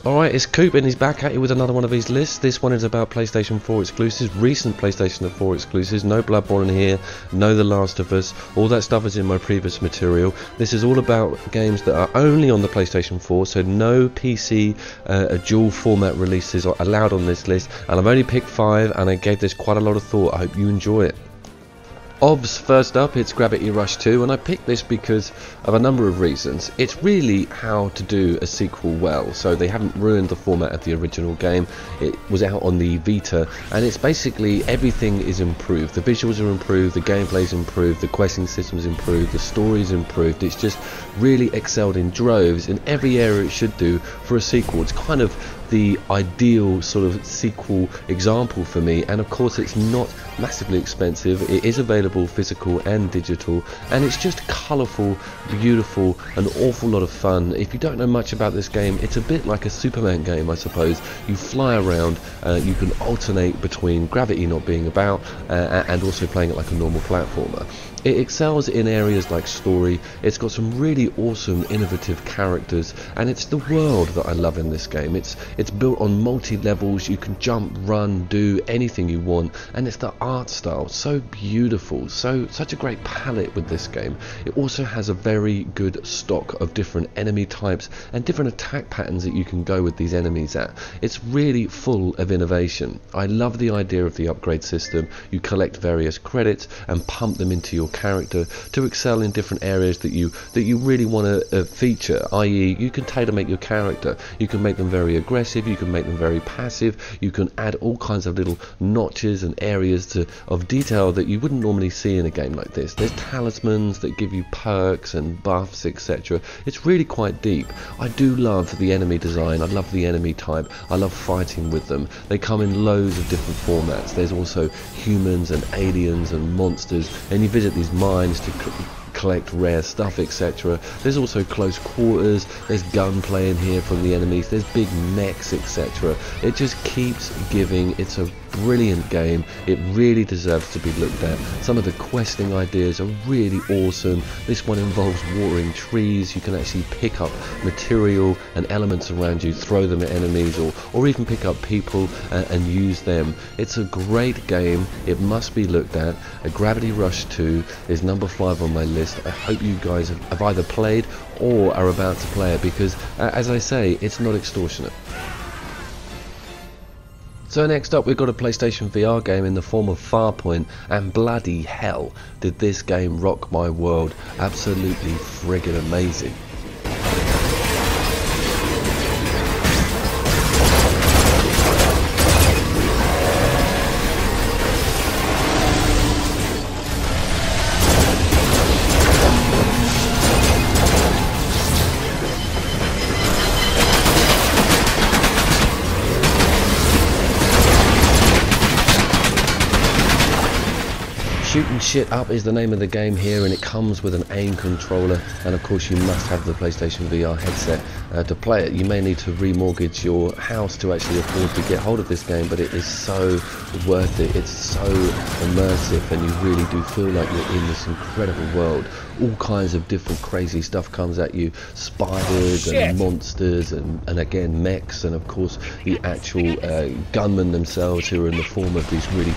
Alright, it's Coop and he's back at you with another one of these lists. This one is about PlayStation 4 exclusives, recent PlayStation 4 exclusives. No Bloodborne in here, no The Last of Us. All that stuff is in my previous material. This is all about games that are only on the PlayStation 4, so no PC dual format releases are allowed on this list. And I've only picked 5 and I gave this quite a lot of thought. I hope you enjoy it. OBS, first up, it's Grabby Rush 2, and I picked this because of a number of reasons. It's really how to do a sequel well, so they haven't ruined the format of the original game. It was out on the Vita, and it's basically everything is improved. The visuals are improved, the gameplay is improved, the questing system is improved, the story is improved. It's just really excelled in droves in every area it should do for a sequel. It's kind of the ideal sort of sequel example for me, and of course it's not massively expensive. It is available physical and digital, and it's just colourful, beautiful, an awful lot of fun. If you don't know much about this game, it's a bit like a Superman game, I suppose. You fly around, you can alternate between gravity not being about and also playing it like a normal platformer. It excels in areas like story. It's got some really awesome innovative characters, and it's the world that I love in this game. It's built on multi-levels. You can jump, run, do anything you want, and it's the art style, so beautiful, such a great palette with this game. It also has a very good stock of different enemy types and different attack patterns that you can go with these enemies at. It's really full of innovation. I love the idea of the upgrade system. You collect various credits and pump them into your character to excel in different areas that you really want to feature, i.e. you can tailor make your character. You can make them very aggressive, you can make them very passive, you can add all kinds of little notches and areas of detail that you wouldn't normally see in a game like this. There's talismans that give you perks and buffs, etc. It's really quite deep. I do love the enemy design, I love the enemy type, I love fighting with them. They come in loads of different formats. There's also humans and aliens and monsters, and you visit these mines to collect rare stuff, etc. There's also close quarters, there's gunplay in here from the enemies, there's big mechs, etc. It just keeps giving. It's a brilliant game. It really deserves to be looked at. Some of the questing ideas are really awesome. This one involves watering trees. You can actually pick up material and elements around you, throw them at enemies, or even pick up people and use them. It's a great game. It must be looked at. Grabby Rush 2 is number 5 on my list. I hope you guys have either played or are about to play it, because as I say, it's not extortionate. So next up, we've got a PlayStation VR game in the form of Farpoint, and bloody hell did this game rock my world. Absolutely friggin' amazing. Shooting Shit Up is the name of the game here, and it comes with an aim controller, and of course you must have the PlayStation VR headset to play it. You may need to remortgage your house to actually afford to get hold of this game, but it is so worth it. It's so immersive, and you really do feel like you're in this incredible world. All kinds of different crazy stuff comes at you. Spiders and monsters and again mechs, and of course the actual gunmen themselves, who are in the form of these really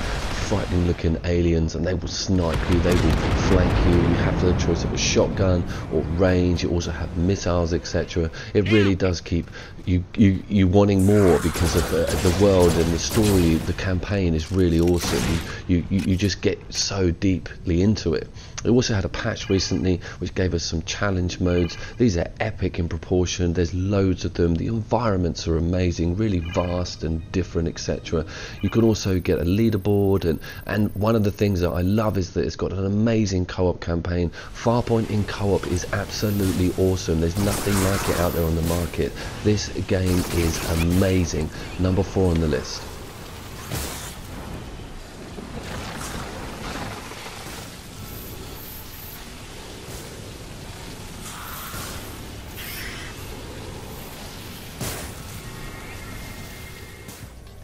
frightening looking aliens, and they will snipe you, they will flank you. You have the choice of a shotgun or range. You also have missiles, etc. It really does keep you wanting more, because of the world and the story. The campaign is really awesome. You just get so deeply into it. It also had a patch recently which gave us some challenge modes. These are epic in proportion. There's loads of them. The environments are amazing, really vast and different, etc. You can also get a leaderboard, and one of the things that I love is that it's got an amazing co-op campaign. Farpoint in co-op is absolutely awesome. There's nothing like it out there on the market. This game is amazing. Number 4 on the list.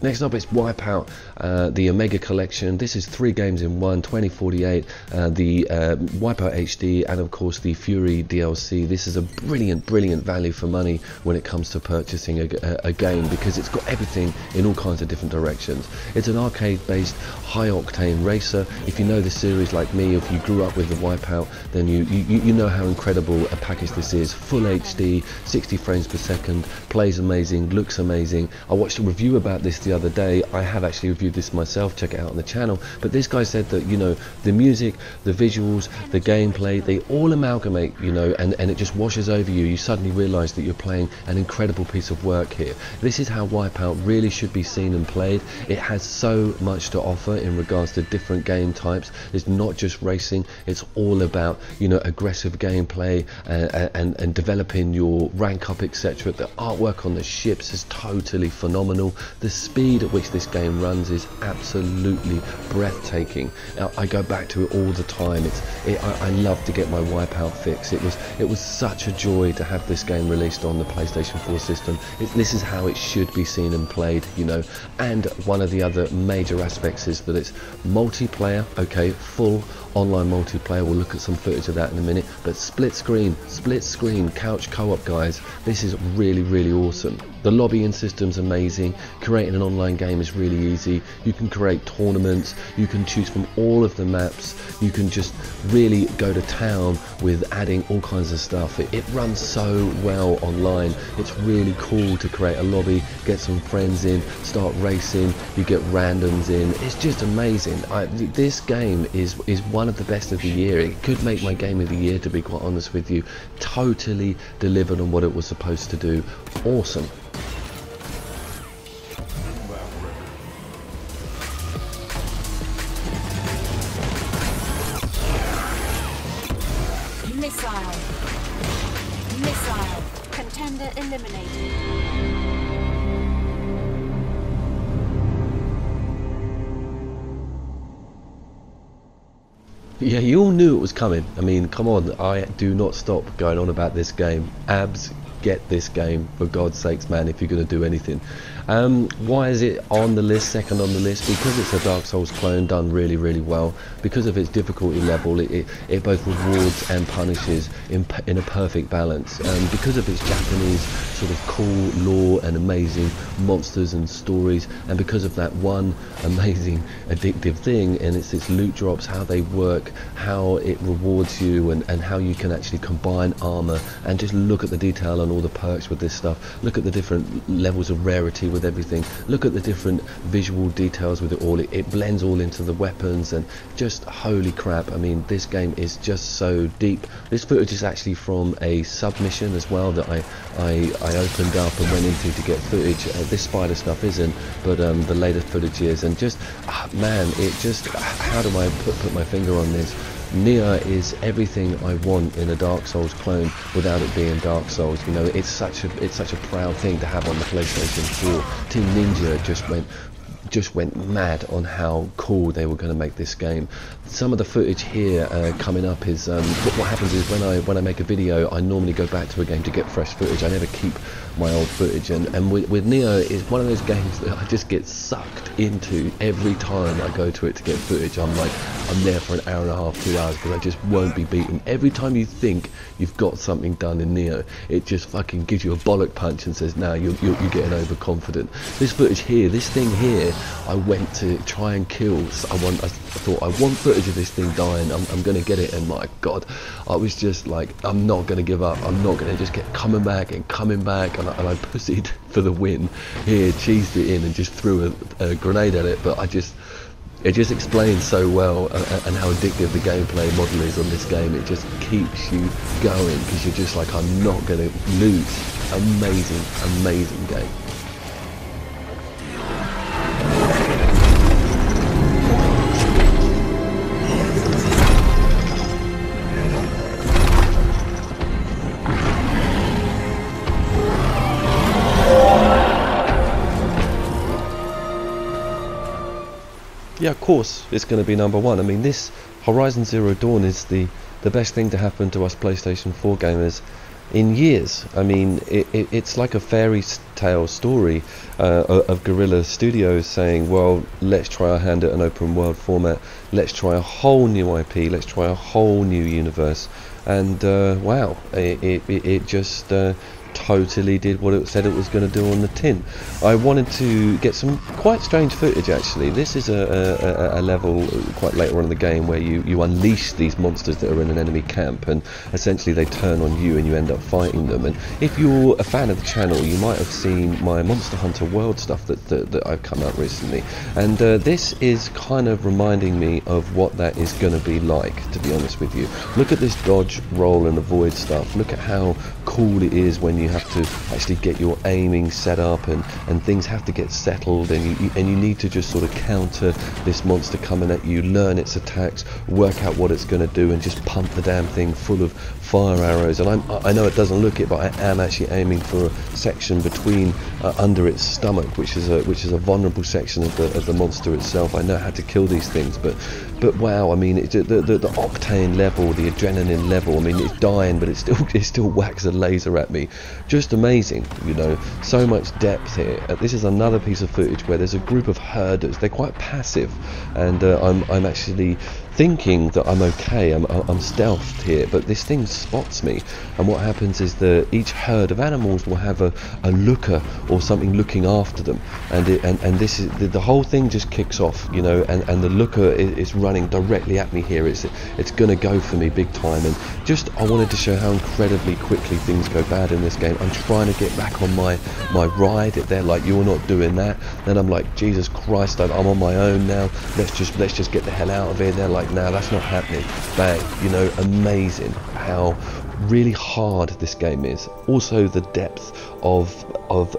Next up, it's Wipeout, the Omega Collection. This is 3 games in one, 2048, the Wipeout HD, and of course the Fury DLC. This is a brilliant value for money when it comes to purchasing a game, because it's got everything in all kinds of different directions. It's an arcade-based, high-octane racer. If you know the series like me, if you grew up with the Wipeout, then you know how incredible a package this is. Full HD, 60 frames per second, plays amazing, looks amazing. I watched a review about this the other day. I have actually reviewed this myself, check it out on the channel, but this guy said that, you know, the music, the visuals, the gameplay, they all amalgamate, you know, and it just washes over you. You suddenly realize that you're playing an incredible piece of work here. This is how Wipeout really should be seen and played. It has so much to offer in regards to different game types. It's not just racing, it's all about, you know, aggressive gameplay and developing your rank up, etc. The artwork on the ships is totally phenomenal. The speed at which this game runs is absolutely breathtaking. I go back to it all the time. I love to get my Wipeout fix. It was such a joy to have this game released on the PlayStation 4 system. This is how it should be seen and played, you know. And one of the other major aspects is that it's multiplayer. Okay, full online multiplayer. We'll look at some footage of that in a minute. But split screen couch co-op, guys. This is really awesome. The lobbying system's amazing. Creating an online game is really easy. You can create tournaments, you can choose from all of the maps, you can just really go to town with adding all kinds of stuff. It runs so well online. It's really cool to create a lobby, get some friends in, start racing, you get randoms in. It's just amazing. This game is one of the best of the year. It could make my game of the year, to be quite honest with you. Totally delivered on what it was supposed to do. Awesome. Missile. Contender eliminated. Yeah, you all knew it was coming. I mean, come on, I do not stop going on about this game. Abs, get this game, for God's sakes, man, if you're going to do anything. Why is it on the list, second on the list? Because it's a Dark Souls clone done really well. Because of its difficulty level, it both rewards and punishes in a perfect balance. Because of its Japanese sort of cool lore and amazing monsters and stories, and because of that one amazing addictive thing, and it's its loot drops, how they work, how it rewards you, and how you can actually combine armor, and just look at the detail and all the perks with this stuff. Look at the different levels of rarity with everything. Look at the different visual details with it all. It blends all into the weapons, and just holy crap. I mean, this game is just so deep. This footage is actually from a submission as well that I opened up and went into to get footage. This spider stuff isn't, but the later footage is, and just man, it just, how do I put my finger on this? Nia is everything I want in a Dark Souls clone without it being Dark Souls. You know, it's such a proud thing to have on the PlayStation 4. Team Ninja just went mad on how cool they were going to make this game. Some of the footage here coming up is what happens is when I make a video, I normally go back to a game to get fresh footage. I never keep my old footage, and with Neo, it's one of those games that I just get sucked into every time I go to it to get footage. I'm there for an hour and a half, 2 hours, because I just won't be beaten. Every time you think you've got something done in Neo, it just fucking gives you a bollock punch and says, "No, you're getting overconfident." This footage here, this thing here, I went to try and kill. I thought I want footage of this thing dying. I'm gonna get it, and my God, I was just like, I'm not gonna give up. I'm not gonna just get coming back, and I pussied for the win. Here, cheesed it in and just threw a grenade at it. But it just explains so well and how addictive the gameplay model is on this game. It just keeps you going because you're just like, I'm not gonna lose. Amazing game. Yeah, of course it's going to be number one. I mean, this Horizon Zero Dawn is the best thing to happen to us PlayStation 4 gamers in years. I mean, it's like a fairy tale story of Guerrilla Studios saying, well, let's try our hand at an open world format, let's try a whole new IP, let's try a whole new universe, and wow, it just totally did what it said it was going to do on the tin. I wanted to get some quite strange footage actually. This is a level quite later on in the game where you unleash these monsters that are in an enemy camp, and essentially they turn on you and you end up fighting them. And if you're a fan of the channel, you might have seen my Monster Hunter World stuff that I've come out recently, and this is kind of reminding me of what that is going to be like, to be honest with you. Look at this dodge, roll and avoid stuff. Look at how cool it is when you have to actually get your aiming set up, and things have to get settled, and you need to just sort of counter this monster coming at you, learn its attacks, work out what it's going to do, and just pump the damn thing full of fire arrows. And I know it doesn't look it, but I am actually aiming for a section between under its stomach, which is a vulnerable section of the monster itself. I know how to kill these things, but wow, I mean, the octane level, the adrenaline level, I mean, it's dying, but it still whacks a laser at me. Just amazing, you know, so much depth here. This is another piece of footage where there's a group of herders. They're quite passive, and I'm actually thinking that I'm okay, I'm stealthed here, but this thing spots me, and what happens is that each herd of animals will have a looker or something looking after them, and this is the whole thing just kicks off, you know, and the looker is running directly at me here. It's gonna go for me big time, and just I wanted to show how incredibly quickly things go bad in this game. I'm trying to get back on my ride. They're like, you're not doing that. Then I'm like, Jesus Christ, I'm on my own now. Let's just get the hell out of here. They're like, no, that's not happening. Bang, you know, amazing how really hard this game is. Also the depth of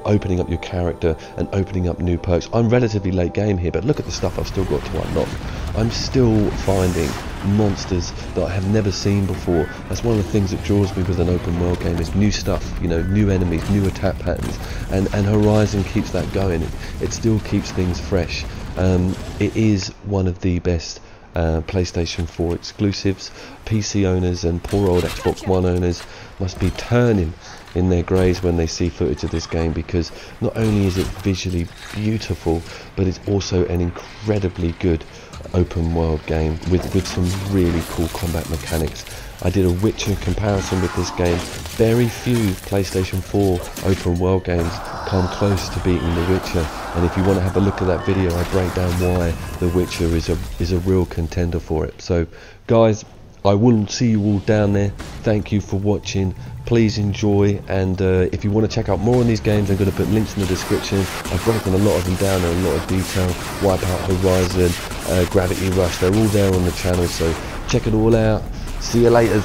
opening up your character and opening up new perks. I'm relatively late game here, but look at the stuff I've still got to unlock. I'm still finding monsters that I have never seen before. That's one of the things that draws me with an open world game, is new stuff, you know, new enemies, new attack patterns, and Horizon keeps that going. It still keeps things fresh. It is one of the best PlayStation 4 exclusives. PC owners and poor old Xbox One owners must be turning in their graves when they see footage of this game, because not only is it visually beautiful, but it's also an incredibly good open world game with some really cool combat mechanics. I did a Witcher comparison with this game. Very few PlayStation 4 open world games come close to beating The Witcher, and if you want to have a look at that video, I break down why The Witcher is a real contender for it. So guys, I will see you all down there. Thank you for watching. Please enjoy, and if you want to check out more on these games, I'm going to put links in the description. I've broken a lot of them down in a lot of detail. Wipeout, Horizon, Gravity Rush, they're all there on the channel, so check it all out. See you later.